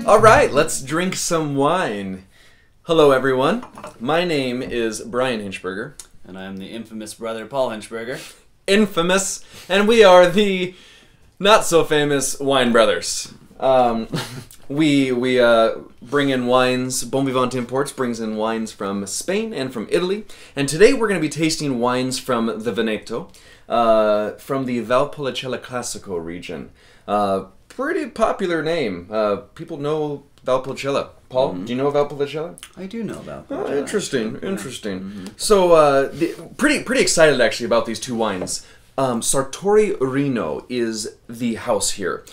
All right, let's drink some wine. Hello, everyone. My name is Brian Hinchberger. And I'm the infamous brother, Paul Hinchberger. Infamous. And we are the not-so-famous Wine Brothers. We bring in wines. Bon Vivant Imports brings in wines from Spain and from Italy. And today we're going to be tasting wines from the Veneto, from the Valpolicella Classico region. Pretty popular name. People know Valpolicella. Paul, do you know Valpolicella? I do know Valpolicella. Oh, interesting, interesting. So, pretty excited actually about these two wines. Sartori Rino is the house here.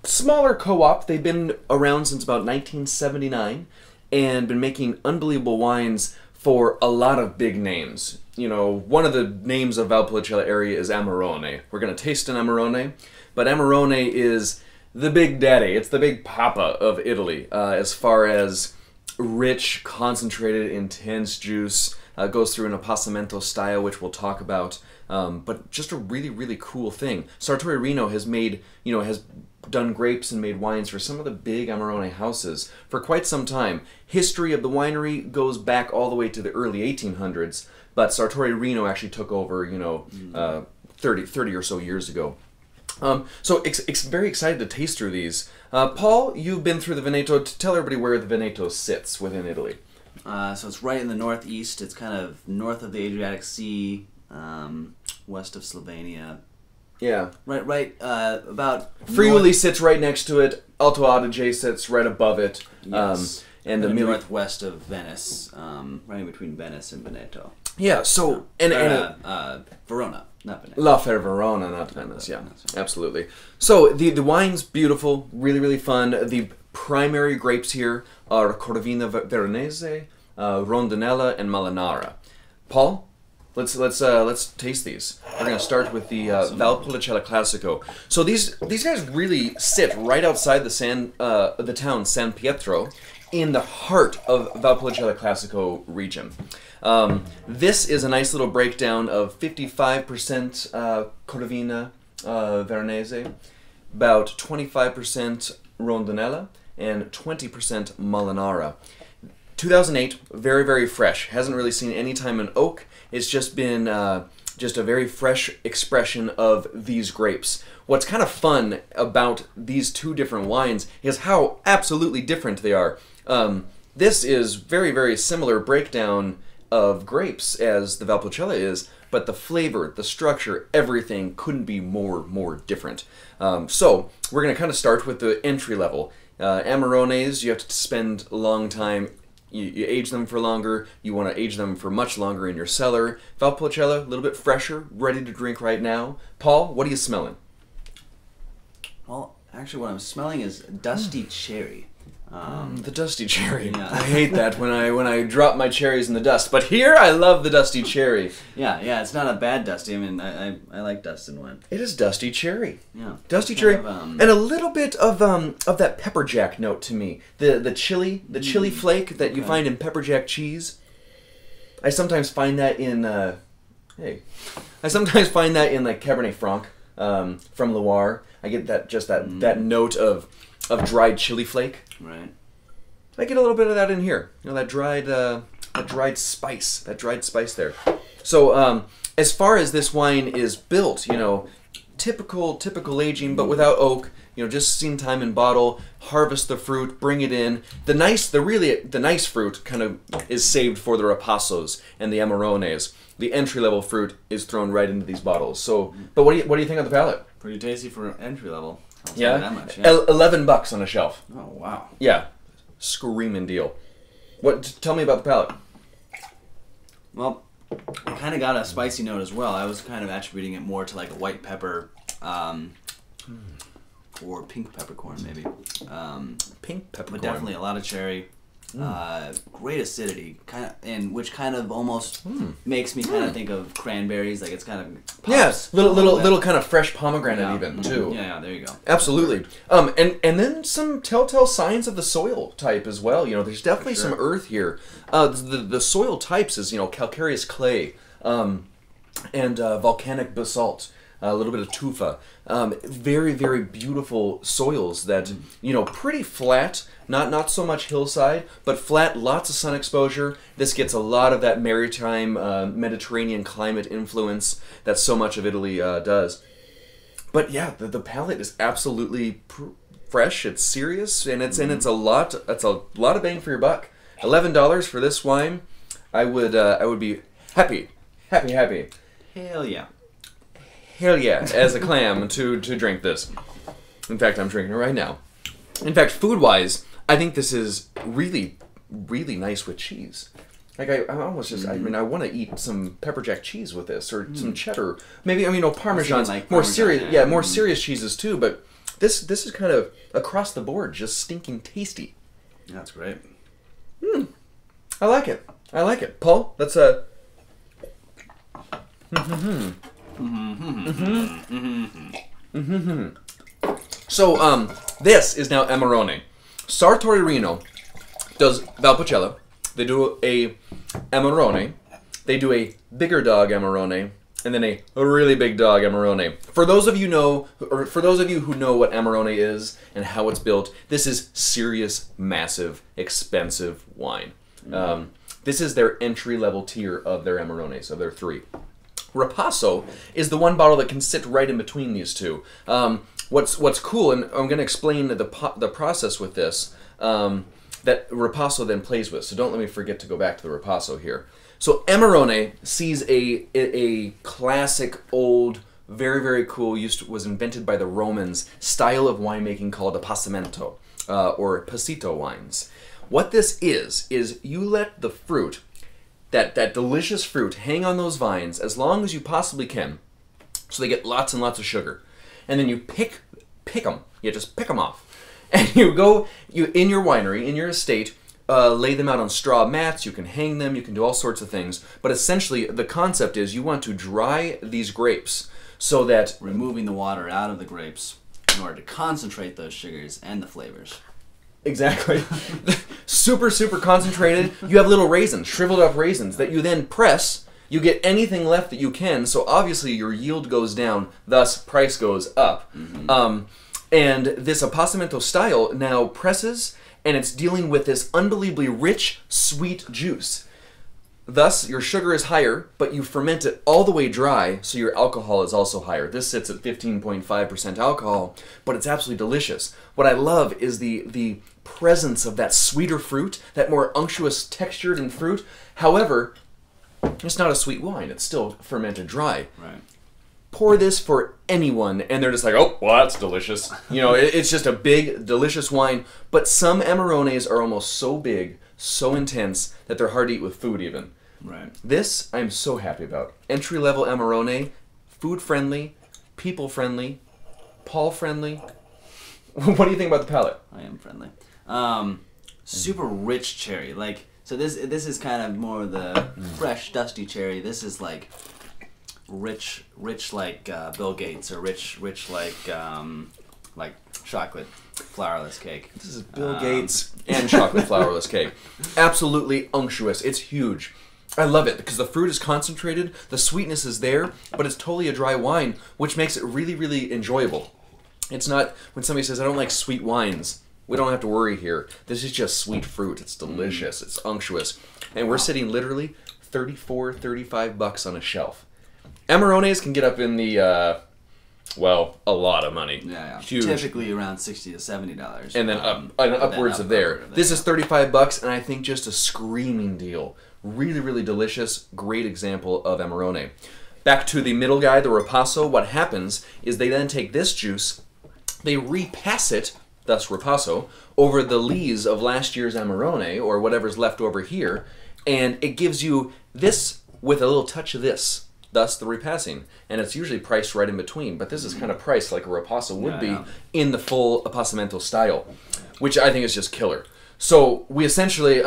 Smaller co-op. They've been around since about 1979 and been making unbelievable wines for a lot of big names. You know, one of the names of Valpolicella area is Amarone. We're going to taste an Amarone, but Amarone is the big daddy. It's the big papa of Italy as far as rich, concentrated, intense juice. Goes through an appassamento style, which we'll talk about. But just a really, really cool thing. Sartori Rino has made, has done grapes and made wines for some of the big Amarone houses for quite some time. History of the winery goes back all the way to the early 1800s, but Sartori Rino actually took over, 30 or so years ago. So very excited to taste through these. Paul, you've been through the Veneto. Tell everybody where the Veneto sits within Italy. So it's right in the northeast. It's kind of north of the Adriatic Sea, west of Slovenia. Yeah. Right. About Friuli sits right next to it. Alto Adige sits right above it. Yes. And the northwest of Venice, right in between Venice and Veneto. Yeah. So Verona, not Venice. La Fer Verona, not Venice. Yeah, absolutely. So the wine's beautiful, really, really fun. The primary grapes here are Corvina Veronese, Rondinella, and Molinara. Paul, let's taste these. We're gonna start with the Valpolicella Classico. So these guys really sit right outside the town San Pietro, in the heart of Valpolicella Classico region. This is a nice little breakdown of 55% Corvina Veronese, about 25% Rondinella, and 20% Molinara. 2008, very, very fresh. Hasn't really seen any time in oak. It's just been just a very fresh expression of these grapes. What's kind of fun about these two different wines is how absolutely different they are. This is very, very similar breakdown of grapes as the Valpolicella is, but the flavor, the structure, everything couldn't be more different. So we're going to kind of start with the entry level. Amarones, you have to spend a long time. You age them for longer. You want to age them for much longer in your cellar. Valpolicella, a little bit fresher, ready to drink right now. Paul, what are you smelling? Well, actually, what I'm smelling is dusty cherry. The dusty cherry. Yeah. I hate that when I drop my cherries in the dust. But here, I love the dusty cherry. Yeah, it's not a bad dusty. I mean, I like dust in wine. It is dusty cherry. Yeah, dusty cherry, and a little bit of that pepper jack note to me. The chili flake that you find in pepper jack cheese. I sometimes find that in like Cabernet Franc from Loire. I get that note of dried chili flake. Right. I get a little bit of that in here. That dried spice there. So as far as this wine is built, typical aging, but without oak. Just seen time in bottle. Harvest the fruit, bring it in. The nice fruit kind of is saved for the Rapassos and the Amarones. The entry level fruit is thrown right into these bottles. So, but what do you think of the palate? Pretty tasty for entry level. Yeah? That much, yeah. $11 on a shelf. Oh, wow. Yeah. Screaming deal. Tell me about the palate. Well, I kind of got a spicy note as well. I was kind of attributing it more to like a white pepper, or pink peppercorn maybe. Pink peppercorn. But definitely a lot of cherry. Great acidity, which kind of almost makes me kind of think of cranberries. Like it's kind of pops. Yes, little kind of fresh pomegranate even too. Yeah, there you go. Absolutely. And then some telltale signs of the soil type as well. There's definitely some earth here. The soil types is calcareous clay, and volcanic basalt. a little bit of tufa. Very, very beautiful soils that, you know, pretty flat, not so much hillside, but flat, lots of sun exposure. This gets a lot of that maritime Mediterranean climate influence that so much of Italy does. But yeah, the palate is absolutely fresh, it's serious, and it's a lot of bang for your buck. $11 for this wine, I would be happy. Hell yeah. Hell yeah, as a clam to drink this. In fact, I'm drinking it right now. In fact, food-wise, I think this is really, really nice with cheese. Like, I almost just, I mean, I want to eat some pepper jack cheese with this, or some cheddar. Maybe, I mean, no, Parmesan's like more Parmesan, serious, yeah, more serious cheeses too, but this is kind of across the board, just stinking tasty. That's great. I like it. Paul, let's, So, this is now Amarone. Sartori Rino does Valpolicella. They do a Amarone. They do a bigger dog Amarone, and then a really big dog Amarone. For those of you who know what Amarone is and how it's built, this is serious, massive, expensive wine. This is their entry-level tier of their Amarones, of their 3. Ripasso is the one bottle that can sit right in between these two. What's cool, and I'm going to explain the process with this, that Ripasso then plays with. So don't let me forget to go back to the Ripasso here. So Amarone sees a classic, old, very, very cool, was invented by the Romans, style of winemaking called a passamento, or passito wines. What this is you let the fruit, that delicious fruit, hang on those vines as long as you possibly can, so they get lots and lots of sugar. And then you pick them. You just pick them off. And you in your winery, in your estate, lay them out on straw mats, you can hang them, you can do all sorts of things. But essentially, the concept is you want to dry these grapes so that... Removing the water out of the grapes in order to concentrate those sugars and the flavors. Exactly. Super, super concentrated. You have little raisins, shriveled up raisins, that you then press. You get anything left that you can, so obviously your yield goes down, thus price goes up. And this Appassamento style now presses, and it's dealing with this unbelievably rich, sweet juice. Thus, your sugar is higher, but you ferment it all the way dry, so your alcohol is also higher. This sits at 15.5% alcohol, but it's absolutely delicious. What I love is the presence of that sweeter fruit, that more unctuous textured and fruit. However, it's not a sweet wine. It's still fermented dry. Right. Pour this for anyone, and they're just like, oh, well, that's delicious. You know, it's just a big, delicious wine. But some Amarones are almost so big, so intense, that they're hard to eat with food even. Right. This, I'm so happy about. Entry-level Amarone, food-friendly, people-friendly, Paul-friendly. What do you think about the palate? I am friendly. Super rich cherry. Like, so this is kind of more the fresh, dusty cherry. This is like rich like Bill Gates, or rich like chocolate flourless cake. This is Bill Gates and chocolate flourless cake. Absolutely unctuous. It's huge. I love it because the fruit is concentrated, the sweetness is there, but it's totally a dry wine, which makes it really, really enjoyable. It's not, when somebody says, I don't like sweet wines, we don't have to worry here. This is just sweet fruit. It's delicious. It's unctuous. And we're sitting literally $34, $35 on a shelf. Amarones can get up in the, well, a lot of money. Yeah. Huge. Typically around $60 to $70. And then upwards of there. This is $35, and I think just a screaming deal. Really, really delicious. Great example of Amarone. Back to the middle guy, the Ripasso. What happens is they then take this juice, they repass it, thus Ripasso, over the lees of last year's Amarone, or whatever's left over here, and it gives you this with a little touch of this, thus the repassing. And it's usually priced right in between, but this is kind of priced like a Ripasso would be in the full Appassamento style, which I think is just killer. So we essentially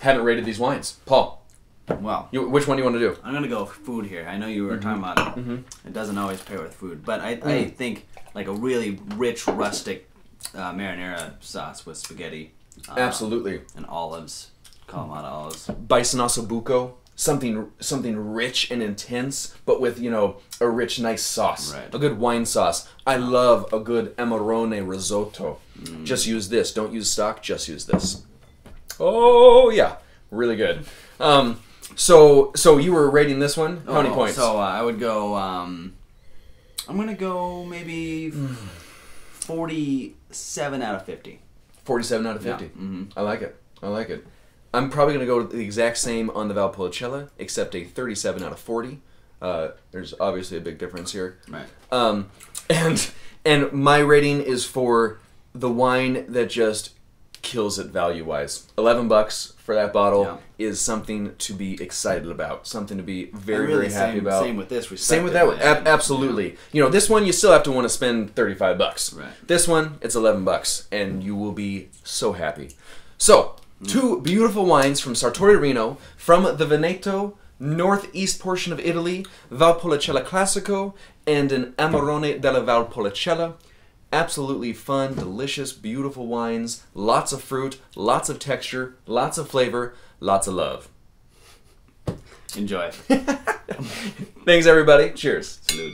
haven't rated these wines. Paul, well, which one do you want to do? I'm going to go food here. I know you were talking about it. It doesn't always pair with food, but I think like a really rich, rustic marinara sauce with spaghetti. Absolutely. And olives. Kalamata olives. Bison ossobuco. something rich and intense, but with, you know, a rich, nice sauce. Right. A good wine sauce. I love a good Amarone risotto. Just use this. Don't use stock, just use this. Oh, yeah. Really good. So you were rating this one? How many points? So I would go, I'm going to go maybe 47 out of 50. 47 out of 50. Yeah. Mm-hmm. I like it. I like it. I'm probably going to go the exact same on the Valpolicella, except a 37 out of 40. There's obviously a big difference here. Right. And my rating is for the wine that just kills it value-wise. $11 for that bottle is something to be excited about. Something to be very, very happy about. Same with this. Same with that one. Absolutely. Yeah. You know, this one you still have to want to spend $35. Right. This one, it's $11, and you will be so happy. So, two beautiful wines from Sartori Rino, from the Veneto, northeast portion of Italy, Valpolicella Classico, and an Amarone della Valpolicella. Absolutely fun, delicious, beautiful wines. Lots of fruit, lots of texture, lots of flavor, lots of love. Enjoy. Thanks, everybody. Cheers. Salud.